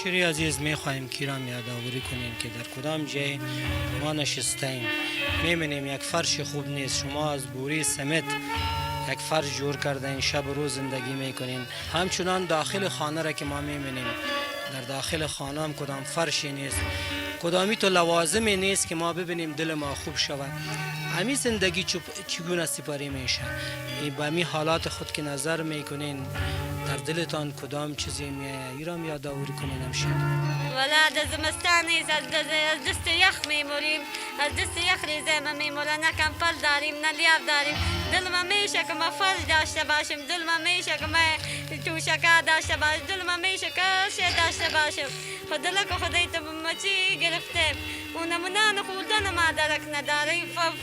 همشیری عزیز میخواهیم کیرام یادآوری کنیم که در کدام جای ما نشستیم میبینیم یک فرش خوب نیست. شما از بوری سمت یک فرش جور کردین، شب و روز زندگی میکنین. همچنان داخل خانه را که ما میبینیم، در داخل خانه هم کدام فرشی نیست، کدامی تو لوازمی نیست که ما ببینیم دل ما خوب شود. همین زندگی چگونه سپاری میشه؟ با همین حالات خود که نظر میکنین در دلتان کدام چیزی میایه؟ ایرام یادآوری کنین همشه. ولا در زمستان نیست، از دست یخ میموریم، از دست یخ ریزه میموره، نه کمپل داریم نه لیاب داریم. دل ما میشه که ما فل داشته باشیم، دل ما میشه که ما توشکا داشته باشیم، دل ما میشه که شی داشته باشیم. خود دل که خدای تو مچی گرفته، اون نمونان خوردن ما درک نداره.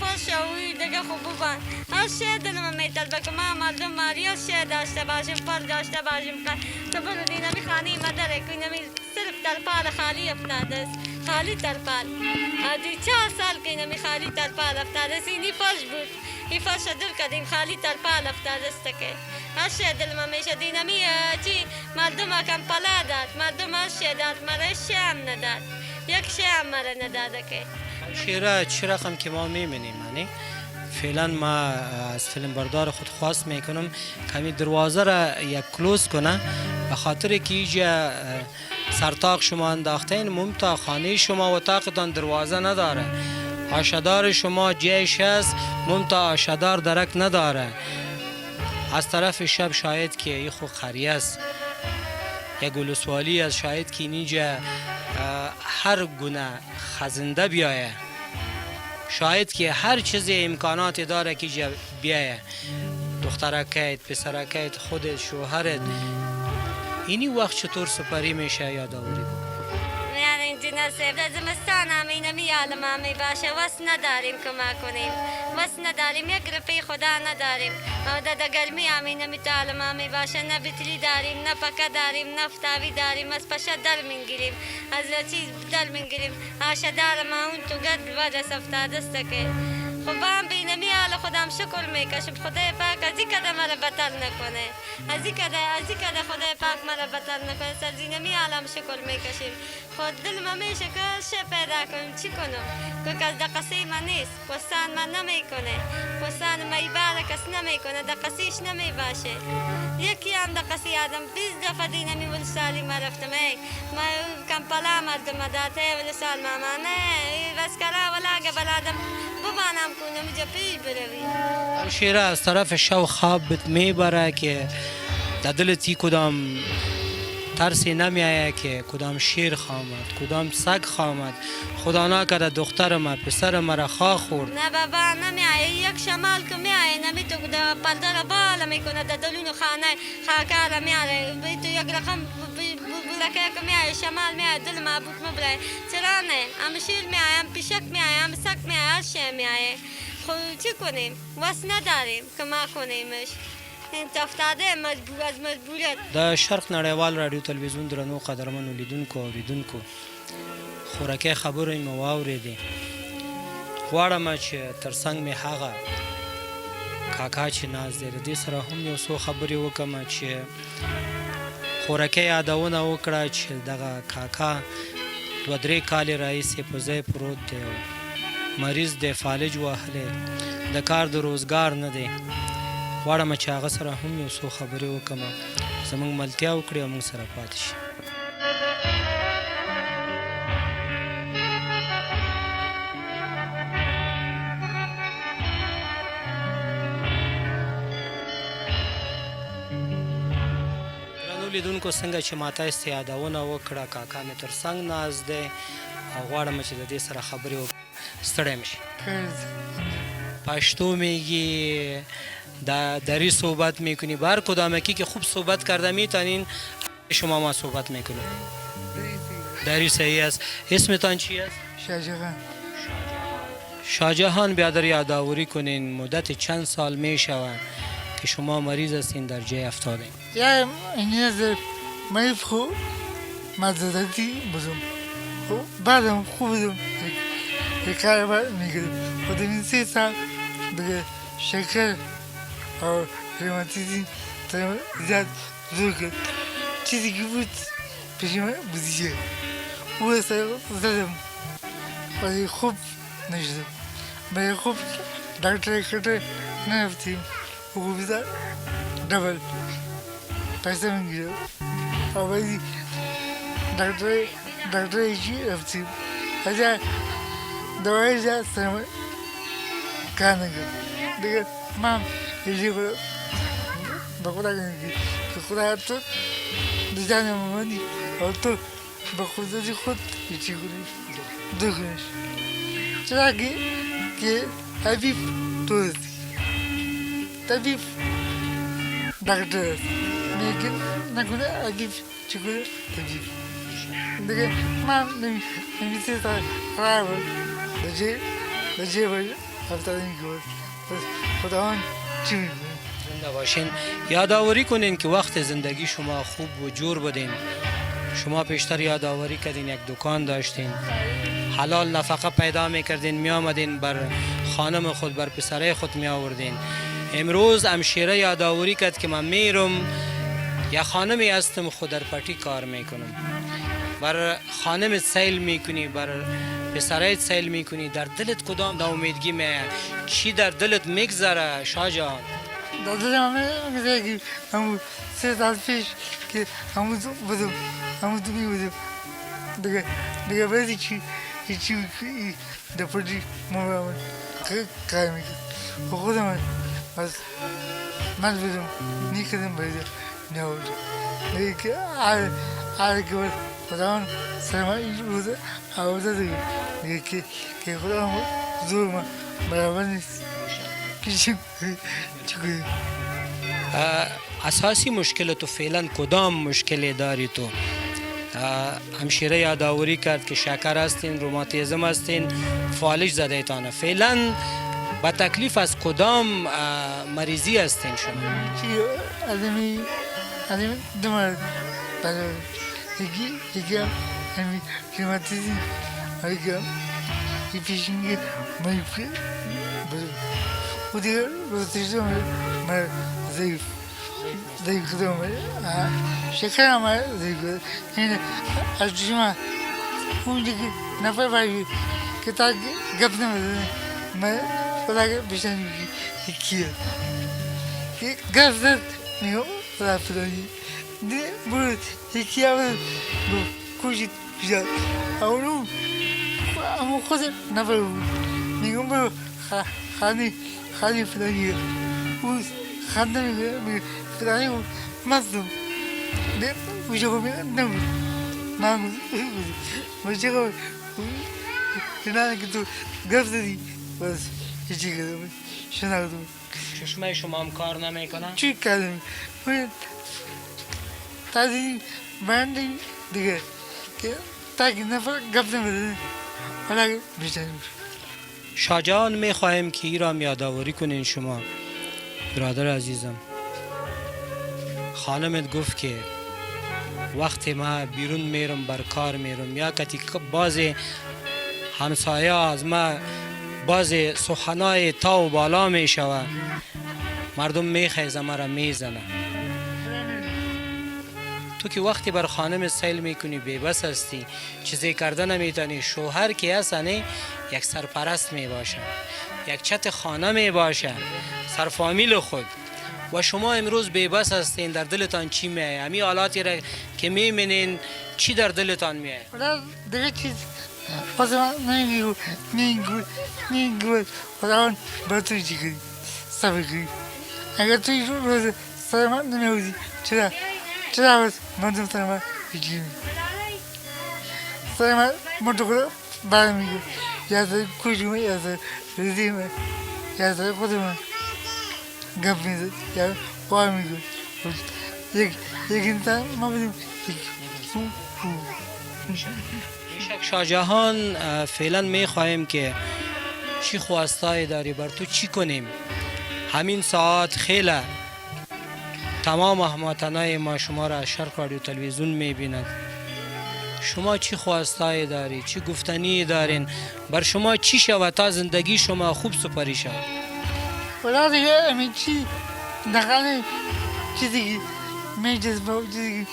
فل شوی دیگه خوب بان هر شی دل ما میطلبه که ما مردم ماری از شی داشته باشیم، فل داشته باشیم. تو بردی نمی خانی مدره که نمی صرف ترپال خالی افتاده است، خالی ترپال. ادی 4 سال که نمی خالی ترپال افتاده است. اینی فرش بود، این فرش دل کردیم خالی ترپال افتاده است که هر شی دل ما میشه. دینمی چی مردم کم پلا داد، مردم هر شی داد، مرا شی هم نداد، یک شی هم مرا نداده که. شیره چه رقم که ما میبینیم، یعنی فعلا ما از فیلم بردار خود خواست میکنم کمی دروازه را یک کلوز کنه، به خاطر که اینجا سرتاق شما انداختین، ممتا خانه شما و تاقتان دروازه نداره، آشدار شما جایش هست، ممتا آشدار درک نداره. از طرف شب شاید که این خود خریه است، یک گلسوالی از شاید که اینجا هر گونه خزنده بیایه، شاید که هر چیزی امکاناتی داره که بیایه، دخترکت، پسرکت، خودت، شوهرت. اینی وقت چطور سپری میشه یادآوری بکن؟ یعنی اینجا نصیب در زمستان هم اینمی عالم همی باشه، وست نداریم که ما کنیم، وست نداریم، یک رفی خدا نداریم. در گرمی هم اینمی تو عالم همی باشه، نه بطری داریم، نه پکه داریم، نه فتاوی داریم، از پشه در منگیریم، از چیز در منگیریم. آشدار ما اون تو گد وجه افتاده است که خب هم بینمی حال خودم شکر میکشم. خدای پاک از این کده مرا بطر نکنه، از این کده خدای پاک مرا بطر نکنه. سرزینمی حالم شکر میکشیم. خود دل ما میشه که چه پیدا کنیم، چی کنم که کس دقسی من نیست، پستان من نمیکنه، پستان میباره کس نمیکنه، دقسیش نمیباشه. یکی هم دقسی آدم 20 دفعه دینمی ول سالی ما رفتم، ما کمپلا مردم داته ول سال مامانه وسکرا ولا قبل آدم ببانم کنم جا پیش بروی. شیره از طرف شو خواب میبره که در دلتی کدام ترسی نمیایه که کدام شیر خامد، کدام سگ خامد، خدا نکرده دختر ما پسر مرا خواه خورد. نه بابا نمیایه، یک شمال که میایه نمی تو پلدر بالا میکنه، در دلون خانه خاکار میاره، تو یک رقم بلکه که میایه شمال میایه دل معبود مبره. چرا نه؟ هم شیر میایه، هم پیشک میایه، هم سگ میایه، هر شی میایه. خب چی کنیم؟ وست نداریم که ما کنیمش. افتاده از مجبوریت. د شرق نړیوال رادیو تلویزیون درنو قدرمنو لیدونکو اوریدونکو، خوراکي خبرې مو واورېدې. غواړم چې ترڅنګ مې هغه کاکا چې ناست دی د دې سره هم یو څو خبرې وکړم چې خوراکي یادونه وکړه چې دغه کاکا 2-3 کالې راهیسې په ځای پروت دی، مریض دی، فالج وهلی، د کار د روزګار نه دی. غواړم چې هغه سره هم یو څو خبرې وکړم، زموږ ملتیا وکړي او موږ سره پاتې شي. درنو لیدونکو، څنګه چې ما تاسې یادونه وکړه، کاکا مې تر څنګ ناست دی او غواړم چې د دې سره خبرې وکړم. ستړی مې شي. پشتو میگی، دری صحبت میکنی، بر کدامکی که خوب صحبت کرده میتونین شما ما صحبت میکنیم. دری صحیح است. اسمتان چی است؟ شاهجهان. شاهجهان، بیادر یادآوری کنین مدت چند سال میشود که شما مریض هستین در جای افتادین؟ یا این از مریض خوب مزدتی بودم، بعدم خوب بودم، یک کار باید میگردم. خود این 3 سال دیگه شکر او روماتیزم زیاد زور کرد. چیزی که بود پیش من بودیه او سر زدم ولی خوب نشدم برای خوب دکتر کته نرفتیم حقوقی دبل پیسه میگیره ولی دکتر ایشی رفتیم اجا دوایی جا سرم کار نکرد دیگه من ایشی خدا به خدا نگی که خدا تو دیجانی ممانی و تو به خودی خود ایچی کنی دو کنش چرا که حبیب تو هستی طبیب دکتر هست میگن نکنه حبیب چی کنه طبیب دیگه من نمیشه تا خراب بجه باشه هفته نمیگه بس خداوند چی میکنه زنده باشین. یادآوری کنین که وقت زندگی شما خوب و جور بودین. شما پیشتر یادآوری کردین یک دکان داشتین، حلال نفقه پیدا میکردین، می آمدین بر خانم خود بر پسره خود می آوردین. امروز امشیره یادآوری کرد که من میرم یا خانمی هستم خود در پټی کار میکنم. بر خانم سیل میکنی، بر پسرت سیل میکنی، در دلت کدام ناامیدگی میه؟ چی در دلت میگذره شاه جان؟ دادم میگه که همون 3 سال پیش که همون بودم همون دومی بودم دیگه بعدی چی دپردی مورد کار میکرد و خودم از من بودم نیکدم باید نیاورد دیگه که آره که بود خداوند سرما این روزه آورده دیگه که خداوند زور من برابر نیست اساسی مشکل تو فعلا کدام مشکلی داری تو؟ همشیره یادآوری کرد که شکر هستین، روماتیزم هستین، فالج زده ایتانه. فعلا با تکلیف از کدام مریضی هستین شما؟ چی آدمی دو مرد برای یکی همی روماتیزم یکی پیشنگی مایفه و دیگر روزتیزم من ضعیف کدام شکر هم ضعیف کدام این از شما اون دیگه نفر باید که تا گپ نمیدونه من خدا بیشتر میگی کیه که گپ زد میگم خدا فلانی دیگه برو یکی هم کوشید بیشتر اونو اما خود نفر بود میگم برو خالی فلانیه او خانده میگه فلانی بود مصدوم ده میشه که میگه نمید من میشه که اینه که تو گفت زدی بس هیچی کردم شناختم چشمه شما هم کار نمیکنه؟ چی کردم تازه بندی دیگه که تاکی نفر گفت نمیده حالا بیشتر میشه شاه جان میخواهیم که ای را یادآوری کنین شما. برادر عزیزم، خانمت گفت که وقتی ما بیرون میرم بر کار میرم یا کتی باز همسایه از ما باز سخنای تا و بالا میشوه، مردم میخیزه مرا میزنه. تو که وقتی بر خانم سیل میکنی بیبس هستی، چیزی کرده نمیتونی، شوهر که هستنی یک سرپرست میباشه، یک چت خانه میباشه، سرفامیل خود. و شما امروز بیبس هستین، در دلتان چی میایه؟ همین حالاتی را که میبینین چی در دلتان میایه؟ دیگه چیز خدا نمیگو خداوند با تو چی کنی صبر کنی اگر توی روز سر من نمیوزی چرا بس من سر من هیچی سر من تو خدا برمیگو یا سر کشمه یا سر رزیمه یا سر خود من گپ میزد یا پای میگو یک انسان ما بدیم شاه جهان، فعلا میخواهیم که چی خواستای داری بر تو چی کنیم؟ همین ساعت خیلی تمام هموطنای ما شما را از شرق رادیو تلویزیون میبیند. شما چی خواستای داری؟ چی گفتنی دارین؟ بر شما چی شود تا زندگی شما خوب سپری شود؟ ولی دیگه همین چی دقیقه چیزی که میجز با چیزی که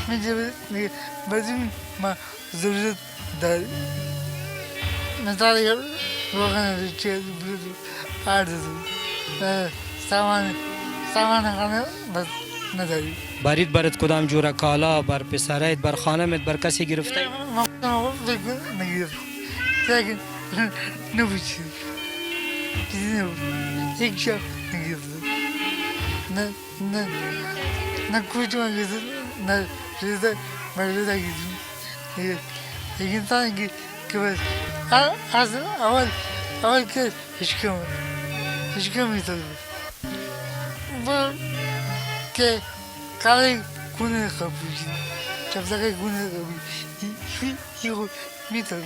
میشه بدون ما ضرورت داری مثلا یه روغن ریچه برود آرد سامان خانه بس نداری برید برات کدام جوره کالا بر پسرت بر خانمت بر کسی گرفته؟ ما فکر نگرفت لیکن نبود چیزی نبود یک شب نگرفت نه کوچ من گرفت نه رزده مرزده گرفت یک انسان که بس اول که هشکم میتاد بود که کاری کنه خبوشید چفزاقه کنه خبوشید میتاد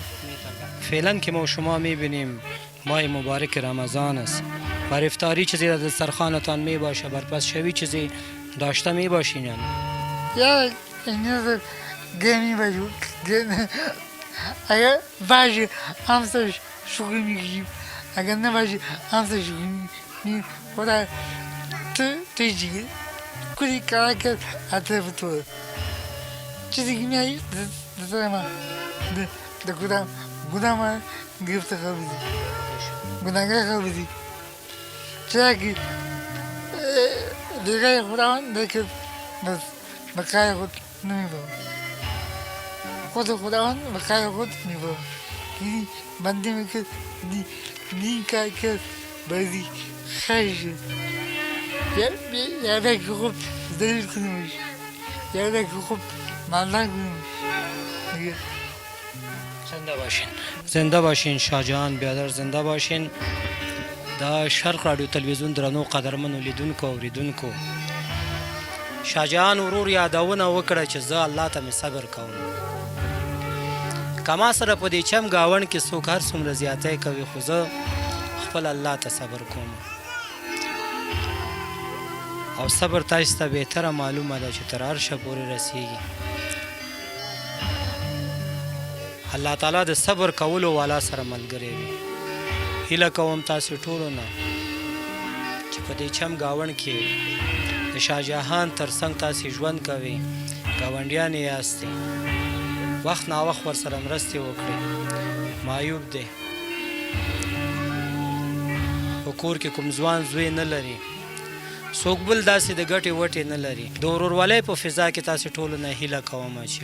فعلا که ما شما میبینیم ماه مبارک رمضان است بر افطاری چیزی در دسترخوانتان می باشه بر پس شوی چیزی داشته می باشین یعنی یا اینجا گمی باشو اگر باشه همسر شوخی میگیم اگر نباشه همسر شوخی میگیم خدا توی چیگه کلی کار کرد حتی بطور چیزی که میایی دستر من در کدام من گرفته خوابیدی گناهگاه خوابیدی چرا که دیگه خداوند دیگه بس بقای خود نمیبام خداوند بقای خود میبام یعنی بنده میکرد نیم کار کرد بازی خیلی شد یاده که خوب دلیل کنیمش یاده که خوب مالدار کنیمش زنده باشین شاهجهان بیادر زنده باشین دا شرق رادیو تلویزیون درنو قدرمنو لیدونکو اوریدونکو شاهجهان ورور یادونه وکړه چې زه الله ته مې صبر کوم که ما سره په دې چم ګاونډ کې څوک هر څومره زیاتی کوي خو زه خپل الله ته صبر کوم او صبر تاسو ته بهتره معلومه ده چې تر عرشه پورې رسیږي الله تعالی د صبر کولو والا سره ملګری وي هیله کوم تاسو ټولو نه چې په دې چم ګاونډ کې د شاهجهان تر څنګ تاسو ژوند کوئ ګاونډیان یاستئ وخت ناوخت ورسره مرستې وکړئ معیوب دی په کور کې کوم ځوان زوی نه لري څوک بل داسې د ګټې وټې نه لري د ورورولۍ په فضا کې تاسو ټولو نه هیله کوم چې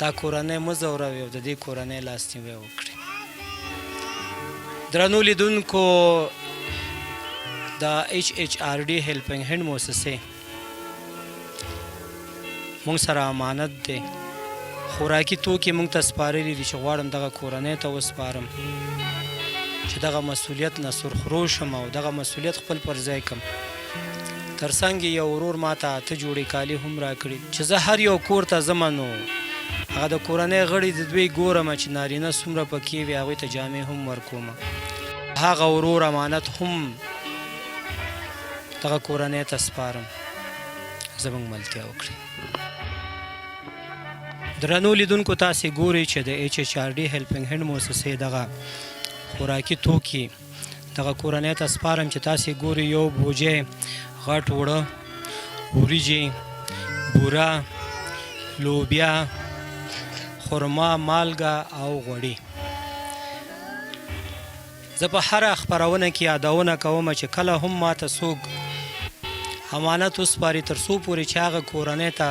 دا کورنۍ مه ځوروئ او د دې کورنۍ لاسنیوی وکړئ درنو لیدونکو د HHRD هیلپینګ هینډ مؤسسې مونږ سره امانت دی خوراکي توکي مونږ ته سپارلي دي چې غواړم دغه کورنۍ ته وسپارم چې دغه مسؤلیت نه سرخرو شم او دغه مسؤلیت خپل پر ځای کړم تر څنګ یو ورور ما ته 8 جوړې کالي هم راکړي چې زه هر یو کور ته ځم نو هغه د کورنۍ غړي د دوی ګورم چې نارینه څومره پکې وي هغوی ته جامې هم ورکوم هغه ورور امانت هم دغه کورنۍ ته سپارم زموږ ملتیا وکړي درنو لیدونکو تاسې ګورئ چې د HHRD هیلپینګ هینډ مؤسسې دغه خوراکي توکي دغه کورنۍ ته سپارم چې تاسې ګورئ یو بوجۍ غټ اوړه وریجې بوره لوبیا خرما مالګه او غوړي زه په هره خپرونه کې یادونه کوم چې کله هم ماته څوک امانت وسپاري تر څو پورې چې هغه کورنۍ ته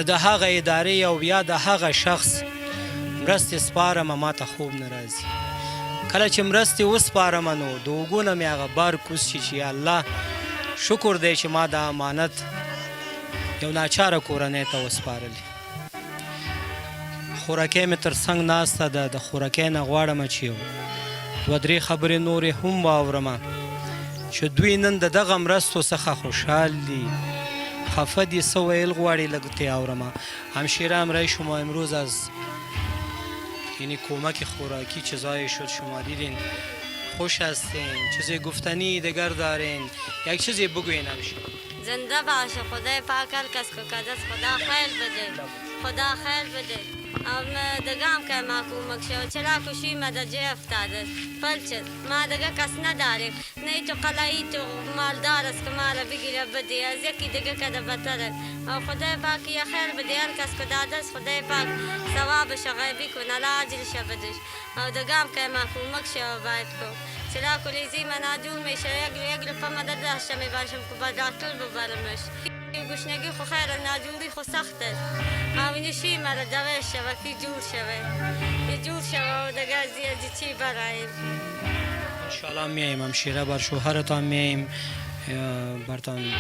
د هغه ادارې او یا د هغه شخص مرستې سپارم ماته خوب نه راځي کله چې مرستې وسپارم نو د اوږو نه مې هغه بار کوز شي چې یا الله شکر دی چې ما دا امانت یو ناچاره کورنۍ ته وسپارلی خوراکۍ مې تر څنګ ناسته ده د خوراکۍ نه غواړم چې یو دوه درې خبرې نورې هم واورم چې دوی نن د دغه مرستو څخه خوشحال دي خفه دي څه ویل غواړي لږ تی اورم همشیره امرای شما امروز از یعنی کمک خوراکی چیزای شد شما دیدین خوش هستین چیزی گفتنی دیگر دارین یک چیزی بگوین همشیره زنده باشه خدای پاک هر کس که کدست خدا خیر بده خدا خیر بده دگام که ما کمک شد چرا کشی مدرجه افتاده پلچد ما دگه کس نداریم نه تو قلعی تو مالدار است که ما را بگیره بدی از یکی دیگه کده بتره او خدای پاک یا خیر بده هر کس که داده است خدای پاک ثوابش غیبی کن الا اجرش بدش او دگام که ما کمک شد باید کن چرا کلیزی من آجور میشه یک لپا مدد داشته میباشم که با دکتر ببرمش گشنگی خو خیر ناجوری خو سخت است آمینشی مرا دوه شوه کی جور شوه یه جور شوه و دگه زیادی چی برایم انشالله میاییم همشیره بر شوهرتان میاییم برتان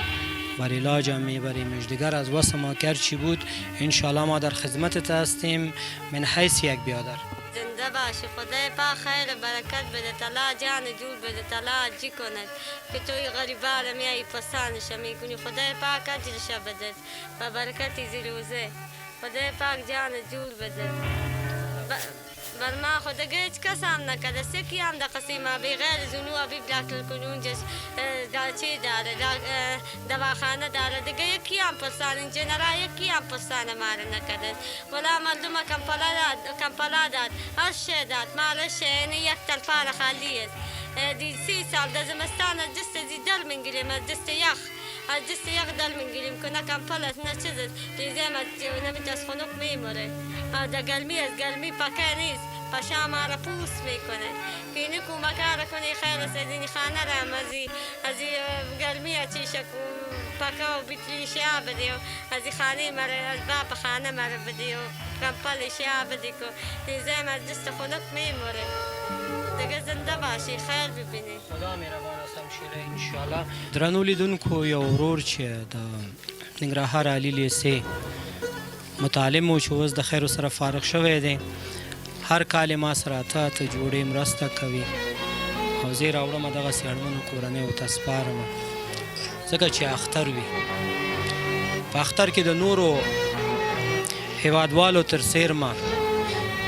بر علاج هم میبریمش دیگر از واسه ما کر چی بود انشالله ما در خدمتت هستیم من حیث یک بیادر زنده باشی خدای پاک خیر برکت بده تلا جان جور بده تلا جی کند که توی غریبا را میایی پسانش میکنی خدای پاک اجرش بده و برکتی زیروزه خدای پاک جان جور بده بر ما خدای هیچ کس هم نکرده سکی هم در قسیمه بغیر زنو ابی داخل کنون جس چی داره دواخانه داره دیگه یکی هم پسان انجنرا یکی هم پسان ماره نکرده ولی مردم کمپلا داد هر شی داد مالش یعنی یک تلفان خالی است دی 30 سال در زمستان از دست دی دل منگیریم از دست یخ از دست یخ دل منگیریم که نه کمپل است نه چیز است ریزیم نمیت از خنک میموره در گرمی از گرمی پکه نیست پاشا ما را پوس میکنه که اینی کمک را کنی خیر است از این خانه را از گرمی چیشه پکه و بیتری شیا بدی و از خانه مرا از باب خانه مرا بدی و کمپل شیا بدی که ریزیم از دست خنک میموره دیگه زنده باشی خیر ببینی خدا مهربان است همشیره انشالله درنو لیدونکو یو ورور چې د ننګرهار علي لیسې متعلم و چې اوس د خیرو سره فارغ شوی دی هر کال یې ما سره اته جوړې مرسته کوي او زه یې راوړم دغسې اړمنو کورنیو ته سپارم ځکه چې اختر وي په اختر کې د نورو هیوادوالو تر څیرمه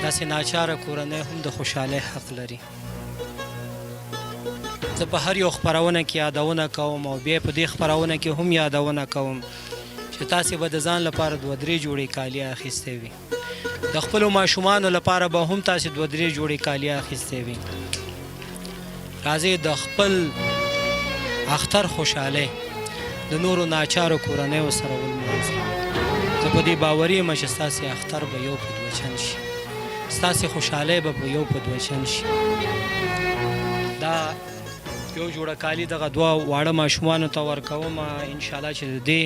داسې ناچاره کورنۍ هم د خوشحالۍ حق لري زه په هر یو خپرونه کې یادونه کوم او بیا په دې خپرونه کې هم یادونه کوم چې تاسې به د ځان لپاره 2-3 جوړې کالي اخیستې وي د خپلو ماشومانو لپاره به هم تاسې 2-3 جوړې کالي اخیستې وي راځئ د خپل اختر خوشحالۍ د نورو ناچارو کورنیو سره ولمانځئ زه په دې باوري یم چې ستاسې اختر به یو په دوه چند شي ستاسې خوشحالۍ به په یو په دوه چند شي دا یو جوړه کالي دغه دوه واړه ماشومانو ته ورکوم انشاءالله چې د دې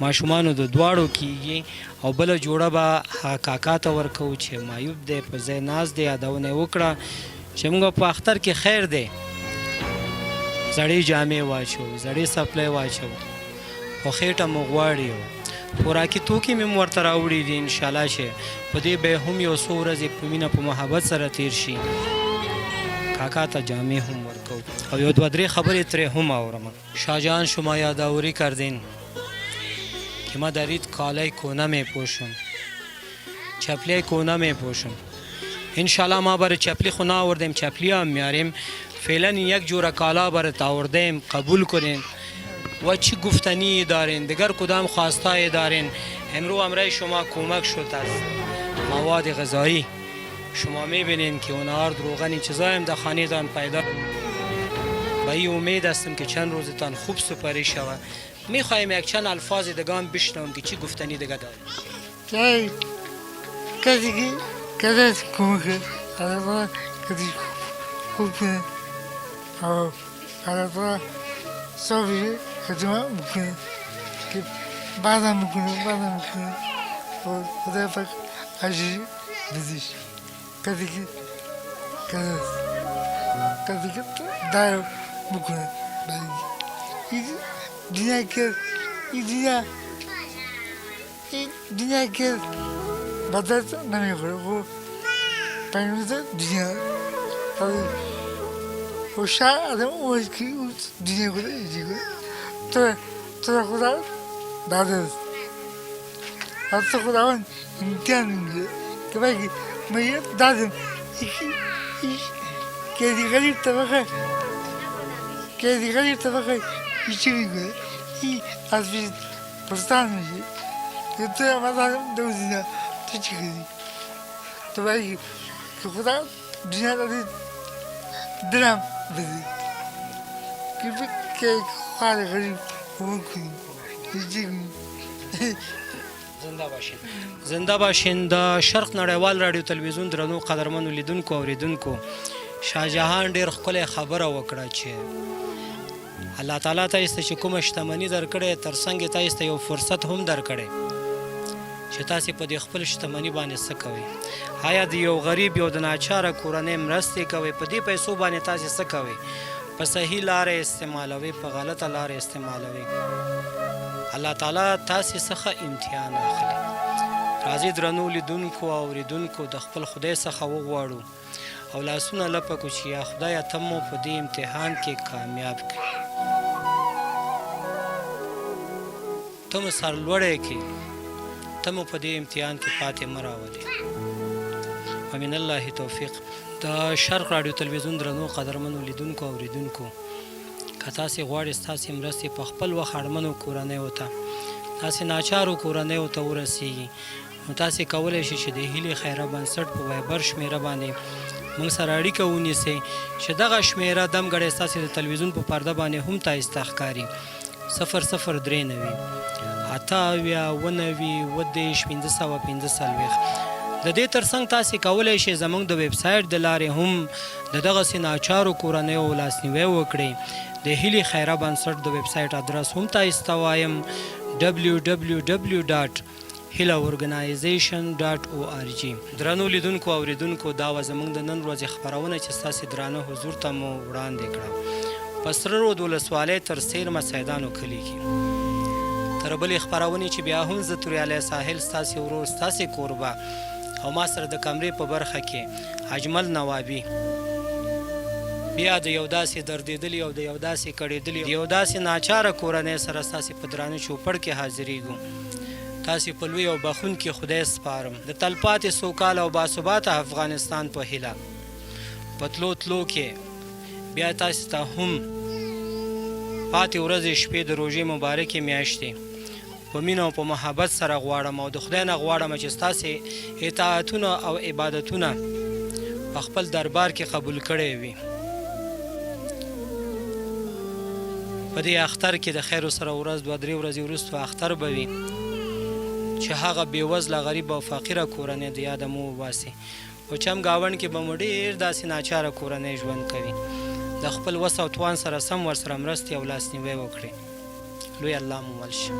ماشومانو د دواړو کیږي او بله جوړه به هغه کاکا ته ورکوو چې معیوب دی په ځای ناست دی یادونه یې وکړه چې موږ په اختر کې خیر دی زړې جامې واچوو زړې سپلی واچوو خو خېټه مو غواړي خوراکي توکي مې هم ورته راوړي دي انشاءالله چې په دې به هم یو څو ورځې په مینه په محبت سره تیر شي کاکا ته جامې هم ورکو او یو 2-3 خبرې ترې هم آورم شاهجهان شما یادآوری کردین که ما در عید کالای کهنه میپوشم چپلی کهنه میپوشم انشاءالله ما برای چپلی خو نآوردیم چپلی هم میاریم فعلا یک جور کالا برات آوردیم قبول کنین و چی گفتنی دارین دیگر کدام خواستای دارین امرو امرای شما کمک شد از مواد غذایی شما میبینین که اونها روغنی چیزایی هم در خانه تان پیدا به این امید هستم که چند روزتان خوب سپری شود میخوایم یک چند الفاظ دگان بشنوم که چی گفتنی دیگه داریم کسی که کسی کمک الان کسی خوب کنه او الان صافی خدمت میکنه که بعدم میکنه و خدا پاک عجیب بدیش کسی که دار میکنه این دنیا که بدت نمیخوره خب پنیموزه دنیا و شاید آدم اومد که دنیا کنه ایجی کنه تو خدا داده است حتی خداوند امتحان میگیره که باید من دادم که دیگری طبقه ایچی میگه این از بیش پرستان میشه که تو هم از آدم دوزیده تو چی کردی تو وایي که خدا دنیا ته دې درم بدي که خواهد غریب اون کنیم زنده باشین زنده باشین د شرق نړیوال راډیو تلویزیون درنو قدرمنو لیدونکو اوریدونکو شاه جهان ډېر ښکلی خبره وکړه چې الله تعالی تاسو ته چې کومه شتمني درکړې ترڅنګ یې تاسو ته یو فرصت هم درکړی چې تاسو په دې خپل شتمني باندې څه کوئ آیا د یو غریب یو د ناچاره کورنۍ مرستې کوئ په دې پیسو باندې تاسو څه کوئ په صحیح لارې استعمالوي په غلطه لارې استعمالوي الله تعالی تاسو څخه امتحان اخلي راځئ درنو لیدونکو او اوریدونکو د خپل خدای څخه وغواړو او لاسونه لپه کړو چې یا خدایه ته مو په دې امتحان کې کامیاب کړي ته مو سرلوړی کړي ته مو په دې امتحان کې پاتې مه راولې ومن الله توفیق د شرق راډیو تلویزیون درنو قدرمنو لیدونکو او اوریدونکو که تاسې غواړئ ستاسې مرستې په خپل وخت اړمنو کورنیو ته تاسې ناچارو کورنیو ته ورسیږي نو تاسې کولی شئ چې د هیلې خیره بنسټ په وایبر شمېره باندې موږ سره اړیکه ونیسئ چې دغه شمېره دمګړی ستاسې د تلویزیون په پرده باندې هم تاسې ته ښکاري 0039 د دې ترڅنګ تاسې کولی شئ زموږ د ویب سایټ د لارې هم د دغسې ناچارو کورنیو لاسنیوی وکړئ د هیلې خیره بنسټ د ویب سایټ ادرس هم تاسو ته وایم www.hilaorganization.org درنو لیدونکو او اوریدونکو دا وه زموږ د نن ورځې خپرونه چې ستاسې درانه حضور ته مو وړاندې کړه په سره رود ولسوالۍ تر څیرمه سیدانو کلي کې تر بلې خپرونې چې بیا هم زه توریالی ساحل ستاسې ورور ستاسې کوربه او ما سره د کمرې په برخه کې اجمل نوابي بیا د یو داسې دردېدلي او د یو داسې کړېدلي د یو داسې ناچاره کورنۍ سره ستاسې په درانه چوپړ کې حاضرېږو تاسې په لوی او بخونکي خدای سپارم د تلپاتې سوکاله او باثباته افغانستان په هیله په تلو تلو کې بیا تاسې ته هم پاتې ورځې شپې د روژې مبارکې میاشتې په مینه او په محبت سره غواړم او د خدای نه غواړم چې ستاسې اطاعتونه او عبادتونه په خپل دربار کې قبول کړی وي په دې اختر کې د خیرو سره ورځ 2-3 ورځې وروسته اختر به وي چې هغه بېوزله غریب او فقیره کورنۍ د یاده مو وباسي په چم ګاونډ کې به مو ډېر داسې ناچاره کورنۍ ژوند کوي د خپل وس او توان سره سم ورسره مرستې او لاسنیوی وکړي لوی الله مو مل شي